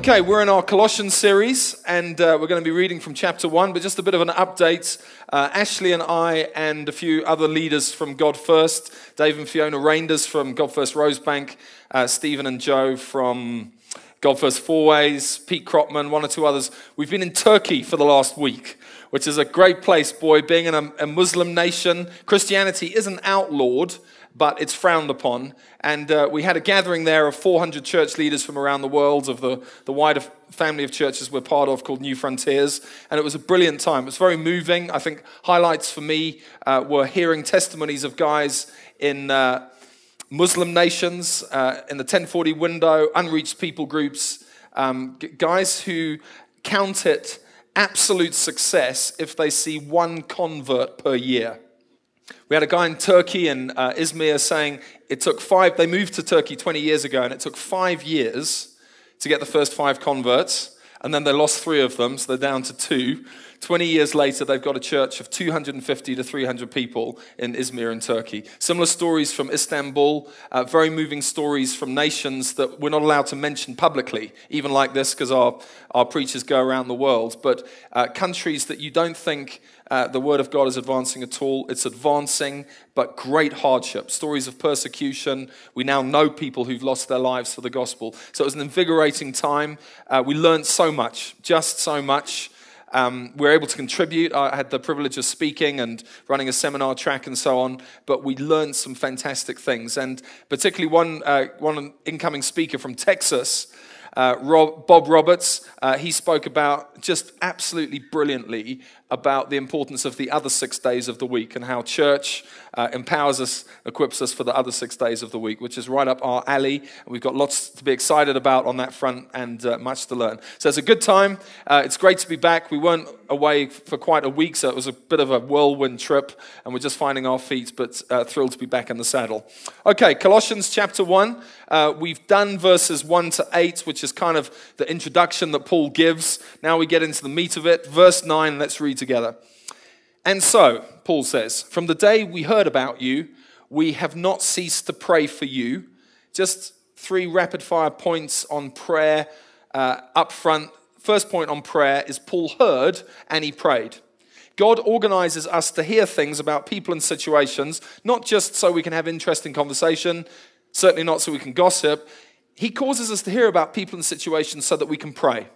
Okay, we're in our Colossians series, and we're going to be reading from chapter 1, but just a bit of an update. Ashley and I and a few other leaders from GodFirst, Dave and Fiona Reinders from GodFirst Rosebank, Stephen and Joe from GodFirst Fourways, Pete Cropman, one or two others. We've been in Turkey for the last week, which is a great place, boy. Being in a Muslim nation, Christianity isn't outlawed, but it's frowned upon. And we had a gathering there of 400 church leaders from around the world, of the wider family of churches we're part of called New Frontiers. And it was a brilliant time. It was very moving. I think highlights for me were hearing testimonies of guys in Muslim nations, in the 1040 window, unreached people groups, guys who count it absolute success if they see one convert per year. We had a guy in Turkey in Izmir saying they moved to Turkey 20 years ago, and it took 5 years to get the first 5 converts, and then they lost 3 of them, so they're down to 2. 20 years later, they've got a church of 250 to 300 people in Izmir in Turkey. Similar stories from Istanbul, very moving stories from nations that we're not allowed to mention publicly, even like this, because our preachers go around the world, but countries that you don't think the word of God is advancing at all. It's advancing, but great hardship. Stories of persecution. We now know people who've lost their lives for the gospel. So it was an invigorating time. We learned so much, just so much. We were able to contribute. I had the privilege of speaking and running a seminar track and so on, but we learned some fantastic things. And particularly one incoming speaker from Texas, Bob Roberts, he spoke about just absolutely brilliantly about the importance of the other 6 days of the week and how church empowers us, equips us for the other 6 days of the week, which is right up our alley. And we've got lots to be excited about on that front and much to learn. So it's a good time. It's great to be back. We weren't away for quite a week, so it was a bit of a whirlwind trip, and we're just finding our feet, but thrilled to be back in the saddle. Okay, Colossians chapter 1. We've done verses 1 to 8, which is kind of the introduction that Paul gives. Now we get into the meat of it. Verse 9, let's read together. And so, Paul says, from the day we heard about you, we have not ceased to pray for you. Just 3 rapid-fire points on prayer up front. First point on prayer is Paul heard and he prayed. God organizes us to hear things about people and situations, not just so we can have interesting conversation, certainly not so we can gossip. He causes us to hear about people and situations so that we can pray.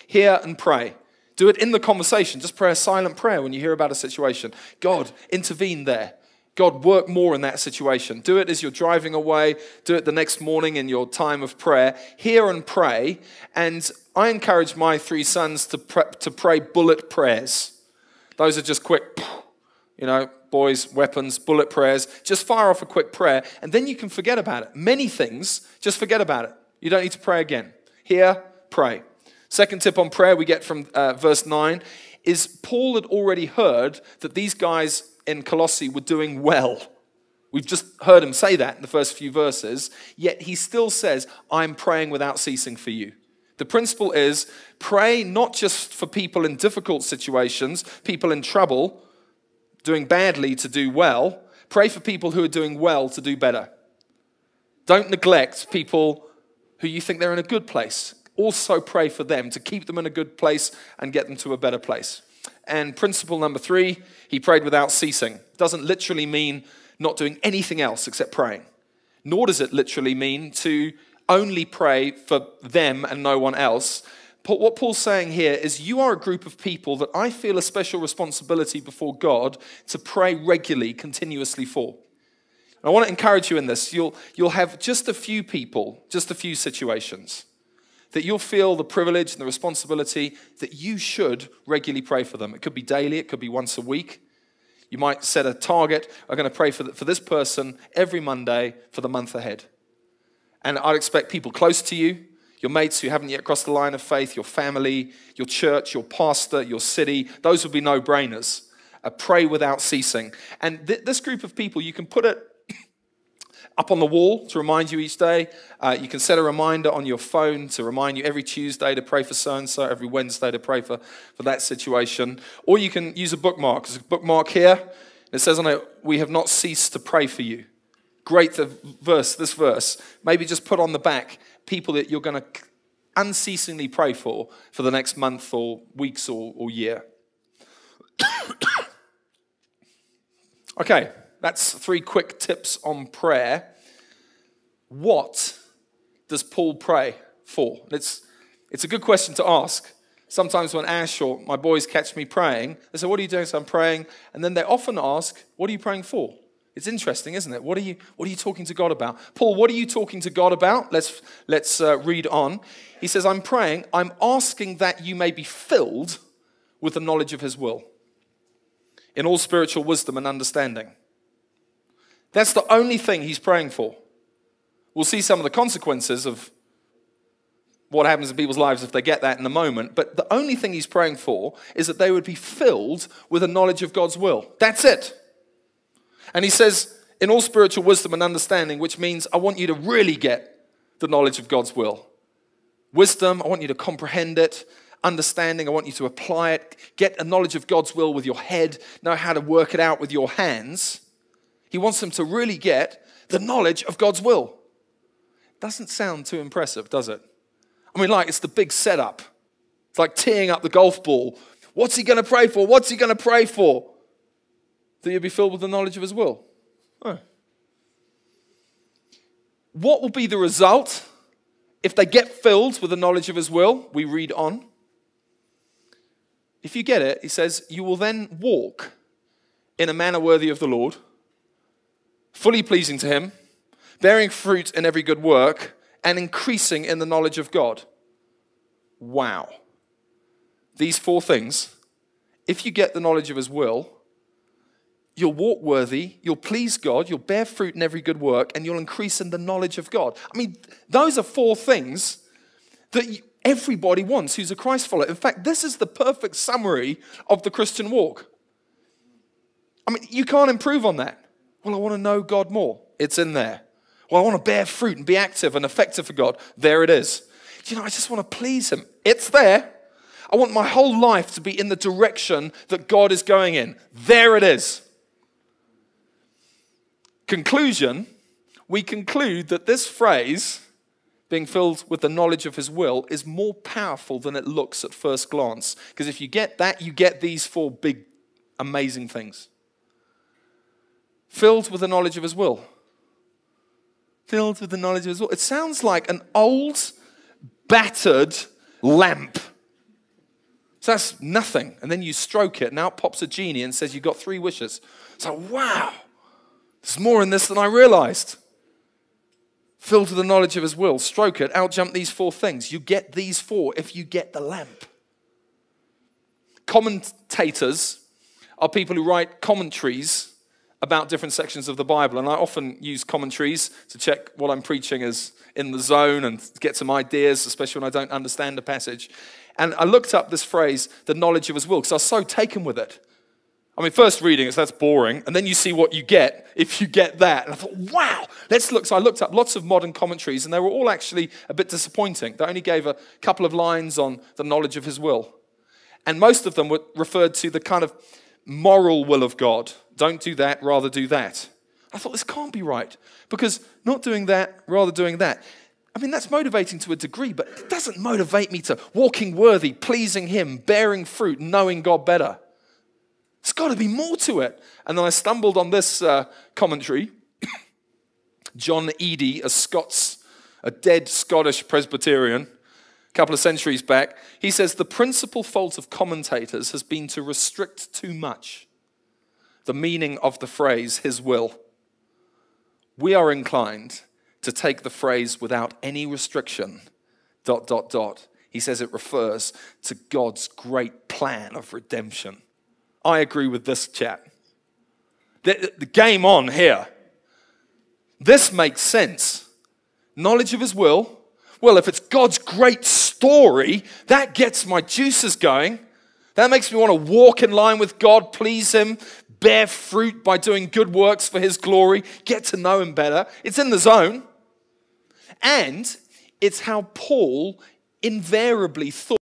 Hear and pray. Do it in the conversation. Just pray a silent prayer when you hear about a situation. God, intervene there. God, work more in that situation. Do it as you're driving away. Do it the next morning in your time of prayer. Hear and pray. And I encourage my 3 sons to pray bullet prayers. Those are just quick, boys, weapons, bullet prayers. Just fire off a quick prayer, and then you can forget about it. Many things, just forget about it. You don't need to pray again. Hear, pray. Second tip on prayer we get from verse 9 is Paul had already heard that these guys in Colossae were doing well. We've just heard him say that in the first few verses, yet he still says, I'm praying without ceasing for you. The principle is pray not just for people in difficult situations, people in trouble, doing badly to do well. Pray for people who are doing well to do better. Don't neglect people who you think they're in a good place. Also pray for them to keep them in a good place and get them to a better place. And principle number 3, he prayed without ceasing. It doesn't literally mean not doing anything else except praying. Nor does it literally mean to only pray for them and no one else. What Paul's saying here is you are a group of people that I feel a special responsibility before God to pray regularly, continuously for. I want to encourage you in this. You'll have just a few people, just a few situations that you'll feel the privilege and the responsibility that you should regularly pray for them. It could be daily, it could be once a week. You might set a target, I'm going to pray for this person every Monday for the month ahead. And I'd expect people close to you, your mates who haven't yet crossed the line of faith, your family, your church, your pastor, your city, those would be no-brainers. Pray without ceasing. And this group of people, you can put it up on the wall to remind you each day. You can set a reminder on your phone to remind you every Tuesday to pray for so-and-so, every Wednesday to pray for that situation. Or you can use a bookmark. There's a bookmark here. It says on it, we have not ceased to pray for you. Great, this verse. Maybe just put on the back people that you're going to unceasingly pray for the next month or weeks or year? Okay, that's 3 quick tips on prayer. What does Paul pray for? It's a good question to ask. Sometimes when Ash or my boys catch me praying, they say, "What are you doing?" So I'm praying. And then they often ask, "What are you praying for?" It's interesting, isn't it? What are you talking to God about? Paul, what are you talking to God about? Let's read on. He says, "I'm praying, I'm asking that you may be filled with the knowledge of his will, in all spiritual wisdom and understanding." That's the only thing he's praying for. We'll see some of the consequences of what happens in people's lives if they get that in a moment. But the only thing he's praying for is that they would be filled with a knowledge of God's will. That's it. And he says, in all spiritual wisdom and understanding, which means I want you to really get the knowledge of God's will. Wisdom, I want you to comprehend it. Understanding, I want you to apply it. Get a knowledge of God's will with your head. Know how to work it out with your hands. He wants them to really get the knowledge of God's will. Doesn't sound too impressive, does it? I mean, like, it's the big setup. It's like teeing up the golf ball. What's he going to pray for? What's he going to pray for? That you'll be filled with the knowledge of his will. Oh. What will be the result if they get filled with the knowledge of his will? We read on. If you get it, he says, you will then walk in a manner worthy of the Lord, fully pleasing to him, bearing fruit in every good work, and increasing in the knowledge of God. Wow. These 4 things, if you get the knowledge of his will, you'll walk worthy, you'll please God, you'll bear fruit in every good work, and you'll increase in the knowledge of God. I mean, those are 4 things that everybody wants who's a Christ follower. In fact, this is the perfect summary of the Christian walk. I mean, you can't improve on that. Well, I want to know God more. It's in there. Well, I want to bear fruit and be active and effective for God. There it is. You know, I just want to please him. It's there. I want my whole life to be in the direction that God is going in. There it is. Conclusion, we conclude that this phrase, being filled with the knowledge of his will, is more powerful than it looks at first glance. Because if you get that, you get these 4 big, amazing things. Filled with the knowledge of his will. Filled with the knowledge of his will. It sounds like an old, battered lamp. So that's nothing. And then you stroke it, and out pops a genie and says, you've got 3 wishes. So, wow, there's more in this than I realized. Filled with the knowledge of his will. Stroke it, out jump these 4 things. You get these 4 if you get the lamp. Commentators are people who write commentaries about different sections of the Bible. And I often use commentaries to check what I'm preaching is in the zone and get some ideas, especially when I don't understand a passage. And I looked up this phrase, the knowledge of his will, because I was so taken with it. I mean, first reading it, that's boring. And then you see what you get if you get that. And I thought, wow, let's look. So I looked up lots of modern commentaries, and they were all actually a bit disappointing. They only gave a couple of lines on the knowledge of his will. And most of them were referred to the kind of moral will of God. Don't do that, rather do that. I thought, this can't be right, because not doing that, rather doing that. I mean, that's motivating to a degree, but it doesn't motivate me to walking worthy, pleasing him, bearing fruit, knowing God better. There's got to be more to it. And then I stumbled on this commentary. John Eadie, a dead Scottish Presbyterian, a couple of centuries back, he says, the principal fault of commentators has been to restrict too much the meaning of the phrase, his will. We are inclined to take the phrase without any restriction, ... He says it refers to God's great plan of redemption. I agree with this chap. The game on here. This makes sense. Knowledge of his will. Well, if it's God's great story, that gets my juices going. That makes me want to walk in line with God, please him, bear fruit by doing good works for his glory, get to know him better. It's in the zone. And it's how Paul invariably thought